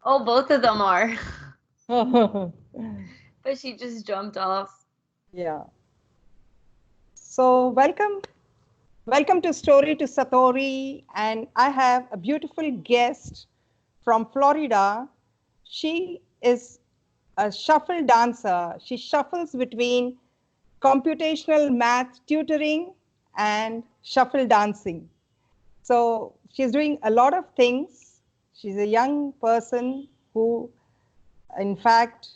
Oh, both of them are. Yeah. But she just jumped off. So welcome to Story to Satori, and I have a beautiful guest from Florida. She is a shuffle dancer. She shuffles between computational math tutoring and shuffle dancing. So she's doing a lot of things. She's a young person who, in fact,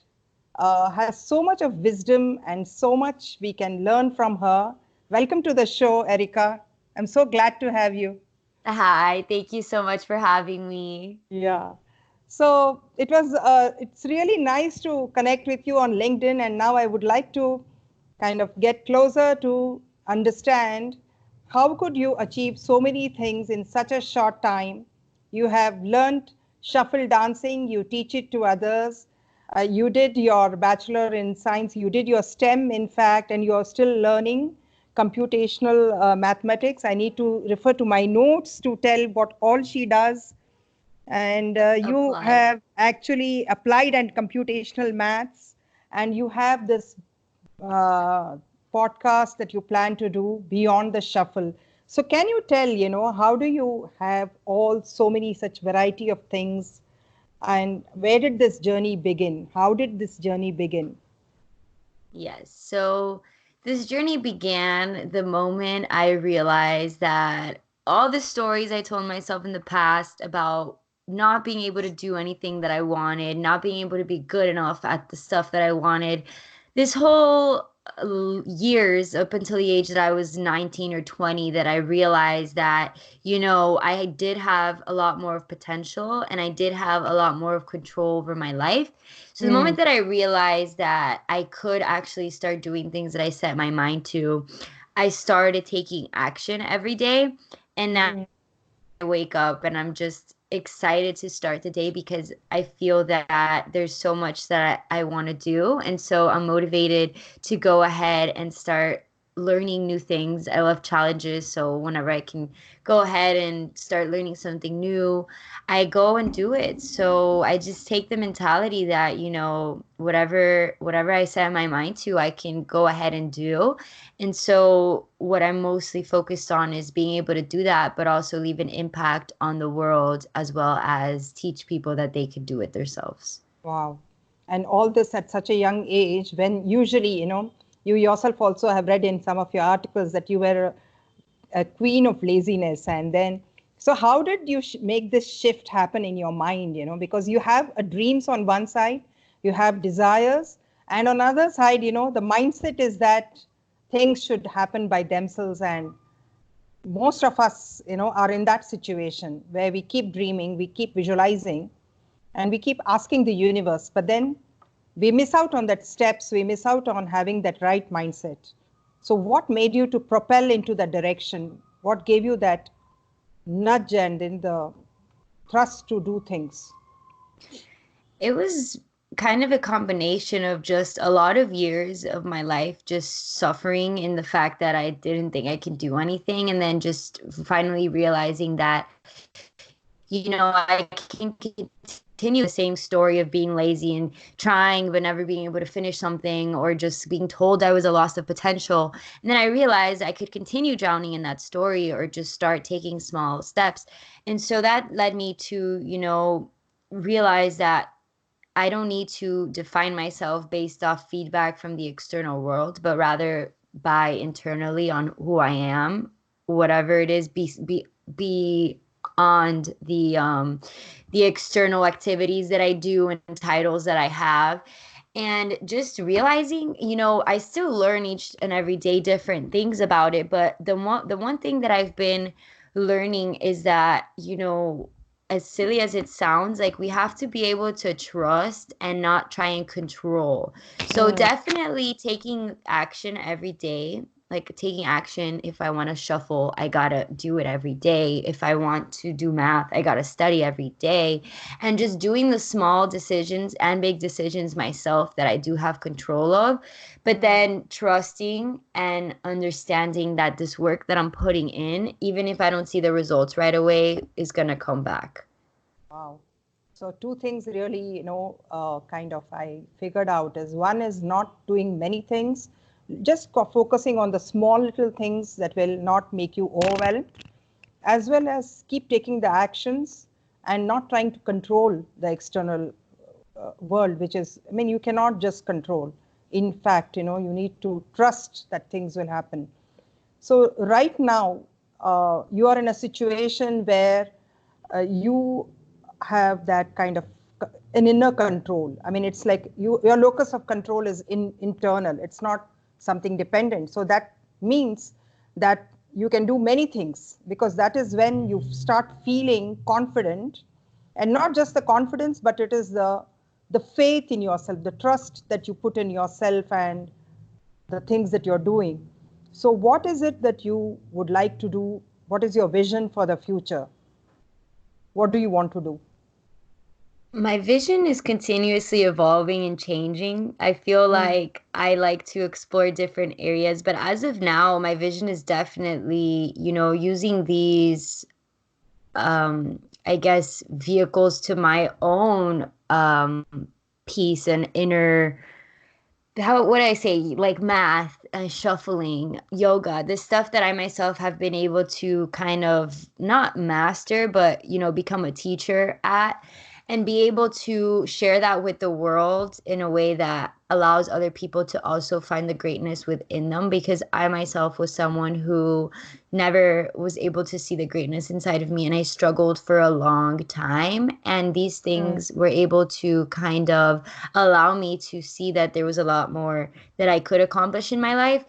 has so much of wisdom and so much we can learn from her. Welcome to the show, Erika. I'm so glad to have you. Hi, thank you so much for having me. Yeah. So it's really nice to connect with you on LinkedIn, and now I would like to kind of get closer to understand how could you achieve so many things in such a short time. You have learned shuffle dancing, you teach it to others. You did your bachelor in science, you did your STEM, in fact, and you're still learning computational mathematics. I need to refer to my notes to tell what all she does, and you Applied. have actually applied and computational maths, and you have this uh, podcast that you plan to do beyond the shuffle. So can you tell, how do you have all so many such variety of things, and where did this journey begin? How did this journey begin? Yes. So this journey began the moment I realized that all the stories I told myself in the past about not being able to do anything that I wanted, not being able to be good enough at the stuff that I wanted, this whole years up until the age that I was 19 or 20, that I realized that, I did have a lot more of potential and I did have a lot more of control over my life. So the Mm, moment that I realized that I could actually start doing things that I set my mind to, I started taking action every day. And now mm, I wake up and I'm just excited to start the day because I feel that there's so much that I want to do. And so I'm motivated to go ahead and start learning new things. I love challenges. So whenever I can go ahead and start learning something new, I go and do it. So I just take the mentality that, whatever I set my mind to, I can go ahead and do. And so, what I'm mostly focused on is being able to do that, but also leave an impact on the world as well as teach people that they can do it themselves. wow. And all this at such a young age, when usually, you yourself also have read in some of your articles that you were a queen of laziness. And then, so how did you make this shift happen in your mind? Because you have a dreams on one side, you have desires, and on other side, the mindset is that things should happen by themselves. And most of us, are in that situation where we keep dreaming, we keep visualizing, and we keep asking the universe, but then we miss out on that steps, we miss out on having that right mindset. So what made you to propel into that direction? What gave you that nudge and in the thrust to do things? It was kind of a combination of just a lot of years of my life just suffering in the fact that I didn't think I could do anything, and then just finally realizing that, I can continue the same story of being lazy and trying but never being able to finish something, or just being told I was a loss of potential. And then I realized I could continue drowning in that story or just start taking small steps. And so that led me to, realize that I don't need to define myself based off feedback from the external world, but rather by internally on who I am, whatever it is, beyond the external activities that I do and titles that I have. And just realizing, I still learn each and every day different things about it, but the one thing that I've been learning is that, as silly as it sounds, like we have to be able to trust and not try and control. So Mm, definitely taking action every day. Like taking action, if I want to shuffle, I gotta do it every day. If I want to do math, I gotta study every day. And just doing the small decisions and big decisions myself that I do have control of, but mm, then trusting and understanding that this work that I'm putting in, even if I don't see the results right away, is gonna come back. wow. So two things really, kind of I figured out is one is not doing many things, just focusing on the small little things that will not make you overwhelmed, as well as keep taking the actions and not trying to control the external world, which is, I mean, you cannot just control. In fact, you need to trust that things will happen. So right now, you are in a situation where you have that kind of an inner control. I mean, it's like your locus of control is internal. It's not something dependent. So that means that you can do many things, because that is when you start feeling confident, and not just the confidence, but it is the faith in yourself, the trust that you put in yourself and the things that you're doing. So what is it that you would like to do? What is your vision for the future? What do you want to do? My vision is continuously evolving and changing. I feel Mm, like I like to explore different areas, but as of now, my vision is definitely, using these, I guess, vehicles to my own peace and inner, how would I say, like math, shuffling, yoga, this stuff that I myself have been able to kind of not master, but become a teacher at, and be able to share that with the world in a way that allows other people to also find the greatness within them. Because I myself was someone who never was able to see the greatness inside of me, and I struggled for a long time. And these mm, things were able to kind of allow me to see that there was a lot more that I could accomplish in my life,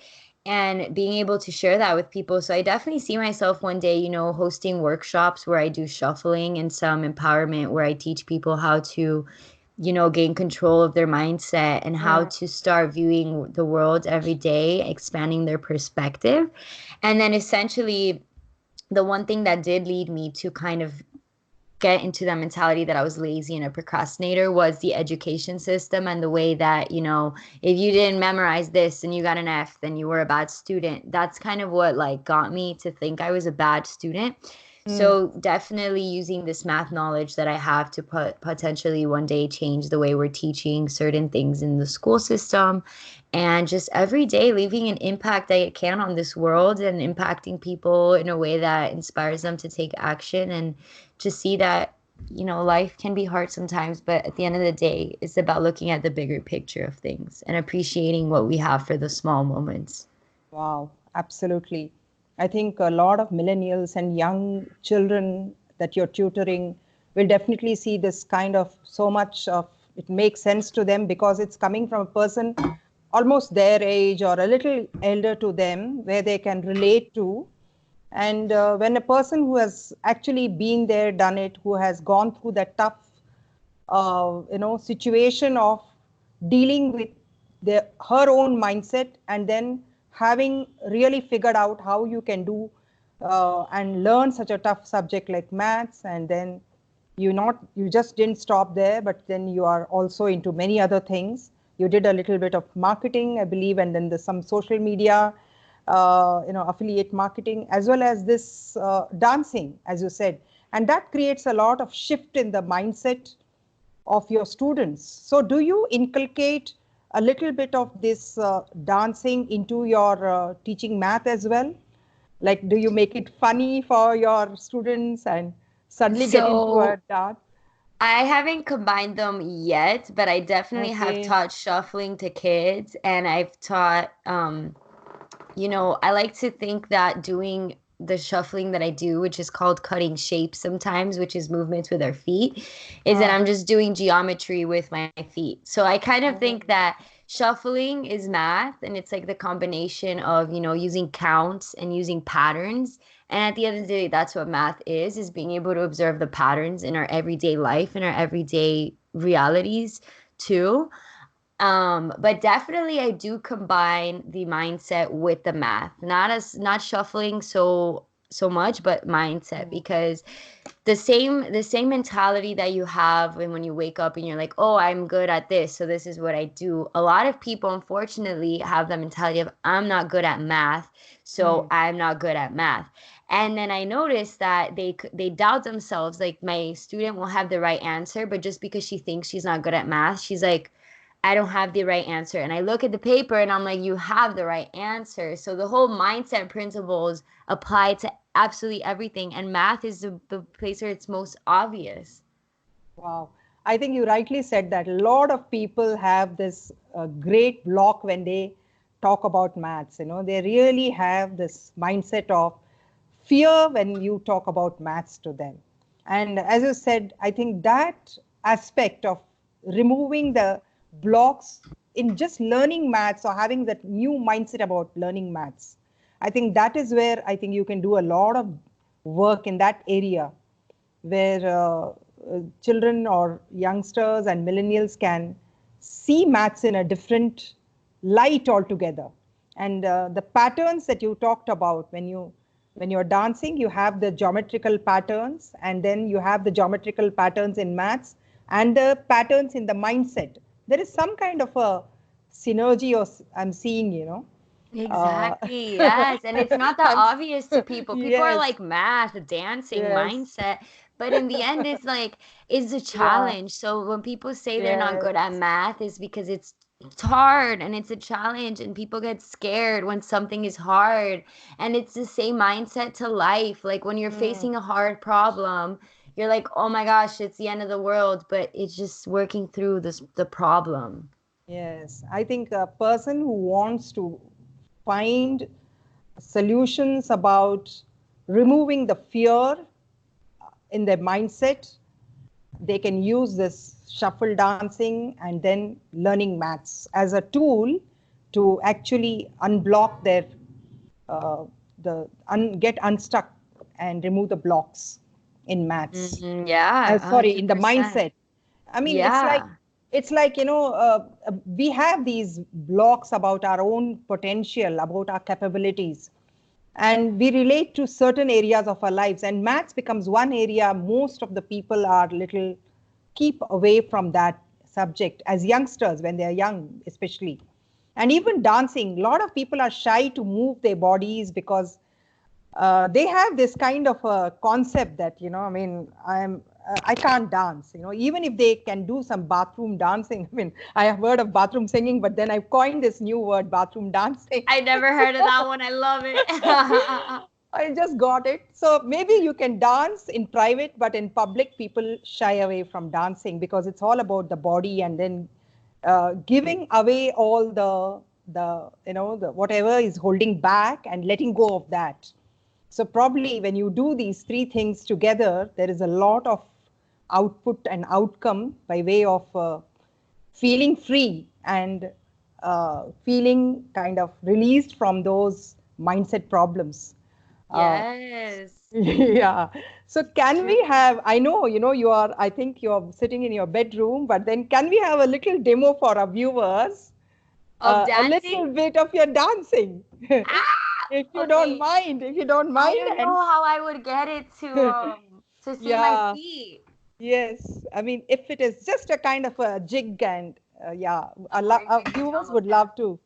and being able to share that with people. So I definitely see myself one day, hosting workshops where I do shuffling and some empowerment where I teach people how to, gain control of their mindset and how mm. to start viewing the world every day, expanding their perspective. And then essentially, the one thing that did lead me to kind of get into that mentality that I was lazy and a procrastinator was the education system, and the way that, if you didn't memorize this and you got an F, then you were a bad student. That's kind of what like got me to think I was a bad student. Mm. So definitely using this math knowledge that I have to potentially one day change the way we're teaching certain things in the school system, and just every day leaving an impact that it can on this world and impacting people in a way that inspires them to take action, and just see that, life can be hard sometimes, but at the end of the day, it's about looking at the bigger picture of things and appreciating what we have for the small moments. Wow, absolutely. I think a lot of millennials and young children that you're tutoring will definitely see this kind of so much of it makes sense to them, because it's coming from a person almost their age or a little elder to them, where they can relate to. And when a person who has actually been there, done it, who has gone through that tough situation of dealing with her own mindset, and then having really figured out how you can do and learn such a tough subject like maths, and then you just didn't stop there, but then you are also into many other things. You did a little bit of marketing, I believe, and then there's some social media, affiliate marketing, as well as this dancing, as you said, and that creates a lot of shift in the mindset of your students. So do you inculcate a little bit of this dancing into your teaching math as well? Like, do you make it funny for your students and suddenly get into a So dance? I haven't combined them yet, but I definitely have Okay. taught shuffling to kids, and I've taught, I like to think that doing the shuffling that I do, which is called cutting shapes sometimes, which is movements with our feet, is that Uh, I'm just doing geometry with my feet. So I kind of oh, think that shuffling is math, and it's like the combination of, using counts and using patterns. And at the end of the day, that's what math is being able to observe the patterns in our everyday life and our everyday realities too. But definitely I do combine the mindset with the math. Not shuffling so much, but mindset, mm, because the same mentality that you have when you wake up and you're like, "Oh, I'm good at this, so this is what I do." A lot of people unfortunately have the mentality of, "I'm not good at math, so mm, I'm not good at math." And then I noticed that they doubt themselves. Like my student will have the right answer, but just because she thinks she's not good at math, she's like, I don't have the right answer. And I look at the paper and I'm like, you have the right answer. So the whole mindset principles apply to absolutely everything. And math is the place where it's most obvious. Wow. I think you rightly said that. A lot of people have this great block when they talk about maths. They really have this mindset of fear when you talk about maths to them. And as you said, I think that aspect of removing the blocks in just learning maths or having that new mindset about learning maths, I think that is where I think you can do a lot of work in that area where children or youngsters and millennials can see maths in a different light altogether. And the patterns that you talked about when you're dancing, you have the geometrical patterns, and then you have the geometrical patterns in maths and the patterns in the mindset. There is some kind of a synergy or I'm seeing. Uh, Exactly. Yes. And it's not that I'm, obvious to people. People are yes, like math, dancing, yes, mindset. But in the end, it's like, it's a yeah, challenge. So when people say they're not yes. good at math, it's because it's hard and it's a challenge, and people get scared when something is hard. And it's the same mindset to life. Like when you're Mm. facing a hard problem, you're like, oh my gosh, it's the end of the world. But it's just working through the problem. Yes, I think a person who wants to find solutions about removing the fear in their mindset, they can use this shuffle dancing and then learning maths as a tool to actually unblock their uh, get unstuck and remove the blocks in maths. Yeah, Sorry, in the 100%. mindset. I mean, Yeah. it's like we have these blocks about our own potential, about our capabilities, and we relate to certain areas of our lives. And maths becomes one area most of the people are little keep away from that subject as youngsters when they are young, especially. And even dancing, a lot of people are shy to move their bodies because they have this kind of a concept that I mean I can't dance, even if they can do some bathroom dancing. I mean, I have heard of bathroom singing, but then I've coined this new word, bathroom dancing. I never heard of that one. I love it. I just got it. So maybe you can dance in private, but in public, people shy away from dancing because it's all about the body, and then giving away all the whatever is holding back and letting go of that. So probably when you do these three things together, there is a lot of output and outcome by way of feeling free and feeling kind of released from those mindset problems. Uh, Yes. yeah. So can we True. have, I know, I think you're sitting in your bedroom, but then can we have a little demo for our viewers? Of A dancing? little bit of your dancing. Ah! If you don't I mind. don't know And how I would get it to see my yeah, feet. yes. I mean, if it is just a kind of a jig and yeah, Oh, are you our gonna viewers show would them? love to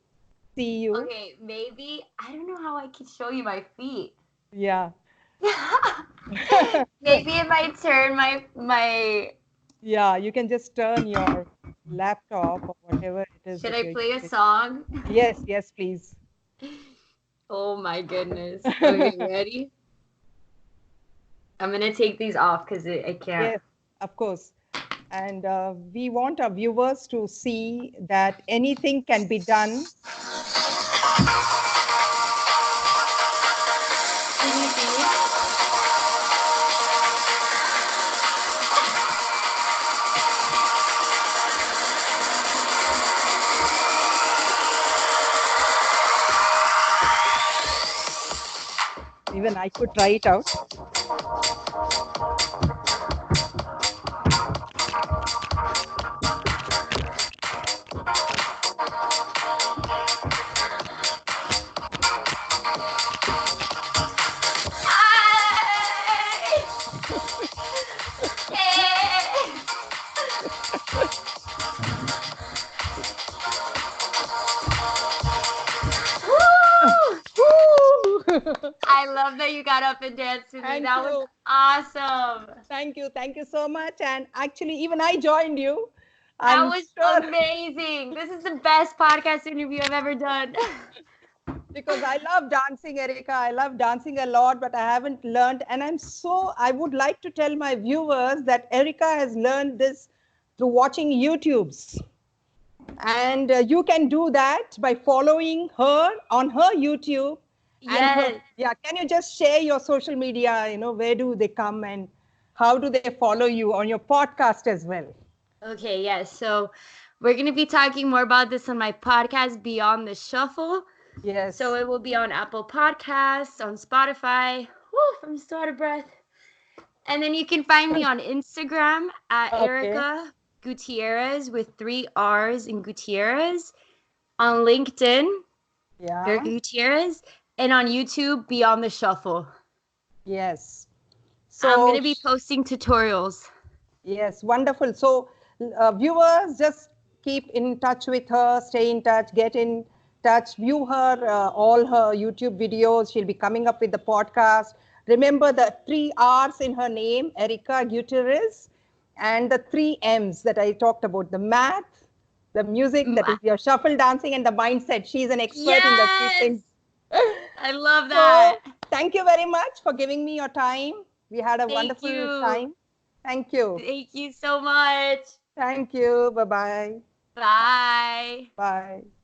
see you. Okay, maybe I don't know how I can show you my feet. Yeah. Maybe if I turn my Yeah, you can just turn your laptop or whatever it is should that I you're play a using. song? Yes, yes, please. Oh my goodness. Okay, ready? I'm gonna take these off because I can't. Yes, of course. And we want our viewers to see that anything can be done. Can you see? Even I could try it out. Woo! Woo! I love that you got up and danced with me. Thank That was you. awesome. Thank you. Thank you so much. And actually, even I joined you. That I'm was sure amazing. This is the best podcast interview I've ever done. because I love dancing, Erika. I love dancing a lot, but I haven't learned. And I would like to tell my viewers that Erika has learned this through watching YouTubes. And you can do that by following her on her YouTube and her. Yes. Yeah, can you just share your social media? Where do they come and how do they follow you on your podcast as well? Okay, yes. So we're going to be talking more about this on my podcast, Beyond the Shuffle. So Yes. it will be on Apple Podcasts, on Spotify. Woo, I'm so out of breath. And then you can find me on Instagram at Okay. Erika Gutierrez with 3 R's in Gutierrez. On LinkedIn, Yeah. Erika Gutierrez. And on YouTube, Beyond the Shuffle. Yes. I'm going So, to be posting tutorials. yes, wonderful. So, viewers, just keep in touch with her, stay in touch, get in touch, view her, all her YouTube videos. She'll be coming up with the podcast. Remember the 3 R's in her name, Erika Gutirrrez, and the 3 M's that I talked about, the math, the music, that is your shuffle dancing, and the mindset. She's an expert in the three Yes! things. I love that. So, thank you very much for giving me your time. We had a Thank wonderful you. time. Thank you. Thank you so much. Thank you. Bye-bye. Bye. Bye.